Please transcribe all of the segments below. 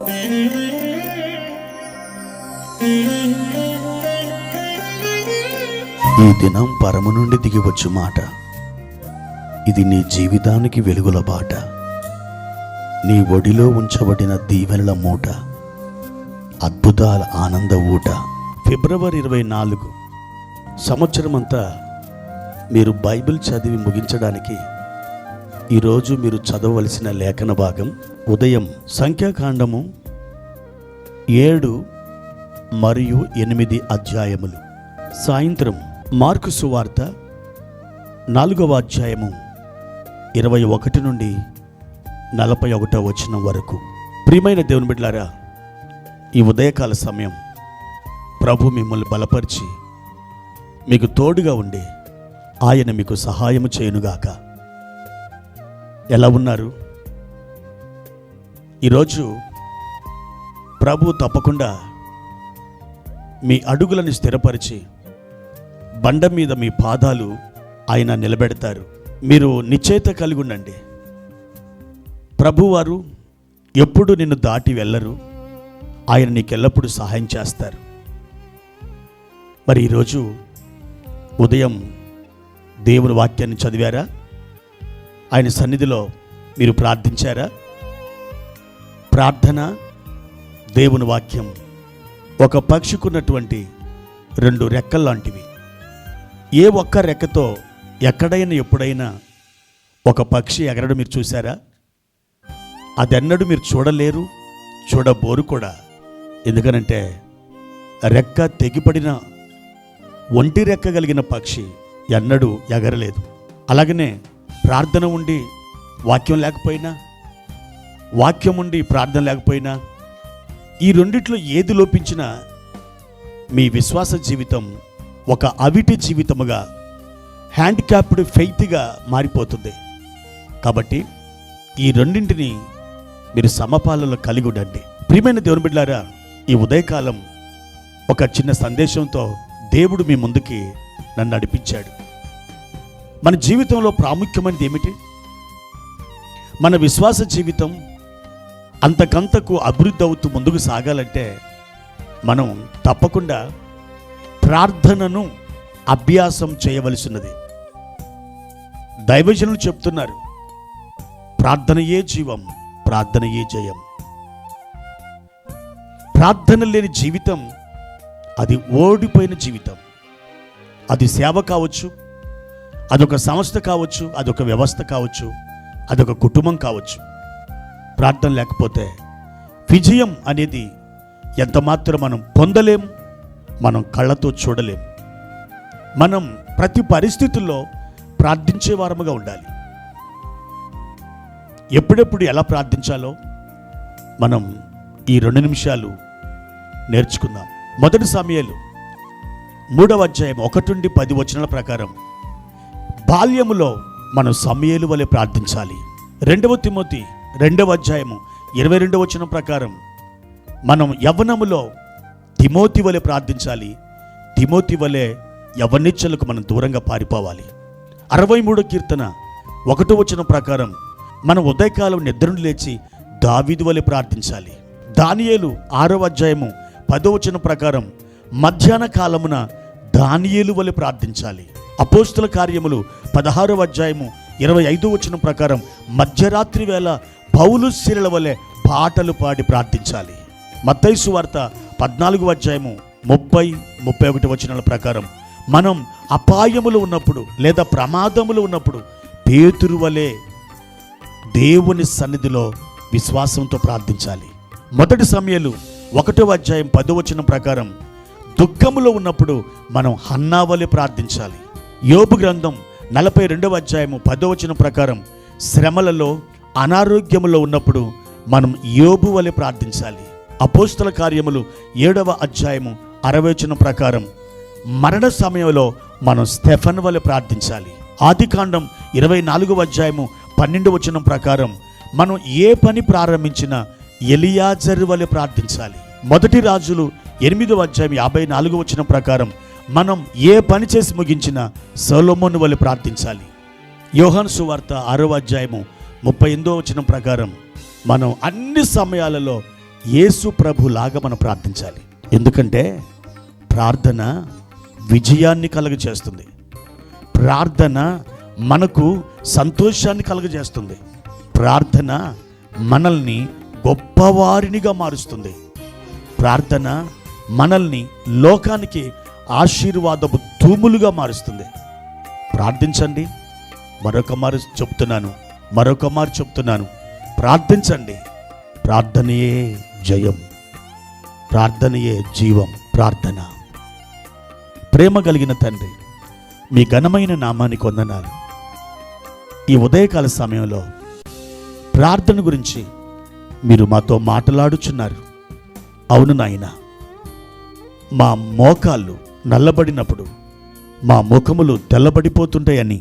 ఈ దినం పరము నుండి దిగివచ్చు మాట, ఇది నీ జీవితానికి వెలుగుల బాట, నీ ఒడిలో ఉంచబడిన దీవెనల మూట, అద్భుతాల ఆనంద ఊట. ఫిబ్రవరి 24 సంవత్సరమంతా మీరు బైబిల్ చదివి ముగించడానికి ఈరోజు మీరు చదవవలసిన లేఖన భాగం ఉదయం సంఖ్యాకాండము 7 మరియు 8 అధ్యాయములు, సాయంత్రం మార్కు సువార్త 4వ అధ్యాయము 21 నుండి 41వ వచనం వరకు. ప్రియమైన దేవుని బిడ్డలారా, ఈ ఉదయకాల సమయం ప్రభు మిమ్మల్ని బలపరిచి మీకు తోడుగా ఉండి ఆయన మీకు సహాయము చేయునుగాక. ఎలా ఉన్నారు? ఈరోజు ప్రభు తప్పకుండా మీ అడుగులను స్థిరపరిచి బండ మీద మీ పాదాలు ఆయన నిలబెడతారు. మీరు నిశ్చయిత కలిగి ఉండండి. ప్రభువారు ఎప్పుడు నిన్ను దాటి వెళ్ళరు. ఆయన నీకెల్లప్పుడూ సహాయం చేస్తారు. మరి ఈరోజు ఉదయం దేవుని వాక్యాన్ని చదివారా? ఆయన సన్నిధిలో మీరు ప్రార్థించారా? ప్రార్థన, దేవుని వాక్యం ఒక పక్షికున్నటువంటి 2 రెక్కలు లాంటివి. ఏ ఒక్క రెక్కతో ఎక్కడైనా ఎప్పుడైనా ఒక పక్షి ఎగరడం మీరు చూసారా? అదెన్నడూ మీరు చూడలేరు, చూడబోరు కూడా. ఎందుకనంటే రెక్క తెగిపడిన ఒంటి రెక్క కలిగిన పక్షి ఎన్నడూ ఎగరలేదు. అలాగనే ప్రార్థన ఉండి వాక్యం లేకపోయినా, వాక్యం ఉండి ప్రార్థన లేకపోయినా, ఈ రెండిట్లో ఏది లోపించినా మీ విశ్వాస జీవితం ఒక అవిటి జీవితముగా, హ్యాండిక్యాప్డ్ ఫెయిత్గా మారిపోతుంది. కాబట్టి ఈ రెండింటిని మీరు సమపాలలో కలిగి ఉండండి. ప్రియమైన దేవుని బిడ్డలారా, ఈ ఉదయకాలం ఒక చిన్న సందేశంతో దేవుడు మీ ముందుకి నన్ను నడిపించాడు. మన జీవితంలో ప్రాముఖ్యమైనది ఏమిటి? మన విశ్వాస జీవితం అంతకంతకు అభివృద్ధి అవుతూ ముందుకు సాగాలంటే మనం తప్పకుండా ప్రార్థనను అభ్యాసం చేయవలసినది. దైవజనులు చెప్తున్నారు, ప్రార్థనయే జీవం, ప్రార్థనయే జయం. ప్రార్థన లేని జీవితం అది ఓడిపోయిన జీవితం. అది సేవ కావచ్చు, అదొక సంస్థ కావచ్చు, అదొక వ్యవస్థ కావచ్చు, అదొక కుటుంబం కావచ్చు. ప్రార్థన లేకపోతే విజయం అనేది ఎంత మాత్రం మనం పొందలేం, మనం కళ్ళతో చూడలేం. మనం ప్రతి పరిస్థితుల్లో ప్రార్థించే వారముగా ఉండాలి. ఎప్పుడెప్పుడు ఎలా ప్రార్థించాలో మనం ఈ 2 నిమిషాలు నేర్చుకుందాం. 1 సమూయేలు 3వ అధ్యాయం 1 నుండి 10 వచనాల ప్రకారం బాల్యములో మనం సమూయేలు వలె ప్రార్థించాలి. 2వ తిమోతి 2వ అధ్యాయము 22వ వచనం ప్రకారం మనం యవ్వనములో తిమోతి వలె ప్రార్థించాలి. తిమోతి వలె యవ్వనిచ్చలకు మనం దూరంగా పారిపోవాలి. 63వ కీర్తన 1వ వచనం ప్రకారం మనం ఉదయకాలం నిద్ర నుండి లేచి దావీదు వలె ప్రార్థించాలి. దానియేలు 6వ అధ్యాయము 10వ వచనం ప్రకారం మధ్యాహ్న కాలమున దానియేలు వలె ప్రార్థించాలి. అపోస్తుల కార్యములు 16వ అధ్యాయము 25వ వచనం ప్రకారం మధ్యరాత్రి వేళ పౌలు శీలల వలె పాటలు పాడి ప్రార్థించాలి. మత్తయి సువార్త 14వ అధ్యాయము 30-31 వచనాల ప్రకారం మనం అపాయములు ఉన్నప్పుడు లేదా ప్రమాదములు ఉన్నప్పుడు పేతురు వలె దేవుని సన్నిధిలో విశ్వాసంతో ప్రార్థించాలి. 1 సమూయేలు 1వ అధ్యాయం 10వ వచనం ప్రకారం దుఃఖములో ఉన్నప్పుడు మనం హన్నా వలె ప్రార్థించాలి. యోబు గ్రంథం 42వ అధ్యాయము 10వ వచనం ప్రకారం శ్రమలలో, అనారోగ్యములో ఉన్నప్పుడు మనం యోబు వలె ప్రార్థించాలి. అపోస్తల కార్యములు 7వ అధ్యాయము 60వ వచనం ప్రకారం మరణ సమయంలో మనం స్టెఫన్ వలె ప్రార్థించాలి. ఆదికాండం 24వ అధ్యాయము 12వ వచనం ప్రకారం మనం ఏ పని ప్రారంభించినా ఎలియాజరు వలె ప్రార్థించాలి. 1 రాజులు 8వ అధ్యాయం 54వ వచనం ప్రకారం మనం ఏ పని చేసి ముగించినా సొలొమోను వలె ప్రార్థించాలి. యోహాను సువార్త 6వ అధ్యాయము 38వ వచనం ప్రకారం మనం అన్ని సమయాలలో యేసు ప్రభులాగా మనం ప్రార్థించాలి. ఎందుకంటే ప్రార్థన విజయాన్ని కలుగజేస్తుంది. ప్రార్థన మనకు సంతోషాన్ని కలుగజేస్తుంది. ప్రార్థన మనల్ని గొప్పవారినిగా మారుస్తుంది. ప్రార్థన మనల్ని లోకానికి ఆశీర్వాదపు తూములుగా మారుస్తుంది. ప్రార్థించండి. మరొక మారు చెప్తున్నాను, ప్రార్థించండి. ప్రార్థనయే జయం, ప్రార్థనయే జీవం. ప్రార్థన. ప్రేమ కలిగిన తండ్రి, మీ ఘనమైన నామానికి వందనాలు. ఈ ఉదయకాల సమయంలో ప్రార్థన గురించి మీరు మాతో మాట్లాడుచున్నారు. అవును నాయనా, మా మోకాళ్ళు నల్లబడినప్పుడు మా ముఖములు తెల్లబడిపోతుంటాయని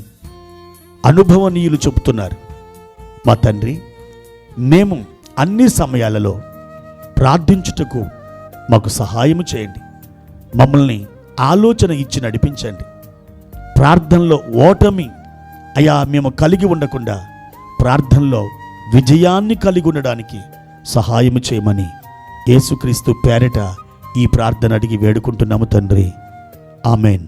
అనుభవనీయులు చెబుతున్నారు. మా తండ్రి, మేము అన్ని సమయాలలో ప్రార్థించుటకు మాకు సహాయము చేయండి. మమ్మల్ని ఆలోచన ఇచ్చి నడిపించండి. ప్రార్థనలో ఓటమి మేము కలిగి ఉండకుండా ప్రార్థనలో విజయాన్ని కలిగి ఉండడానికి సహాయము చేయమని యేసుక్రీస్తు పేరిట ఈ ప్రార్థన అడిగి వేడుకుంటున్నాము తండ్రి. ఆమెన్.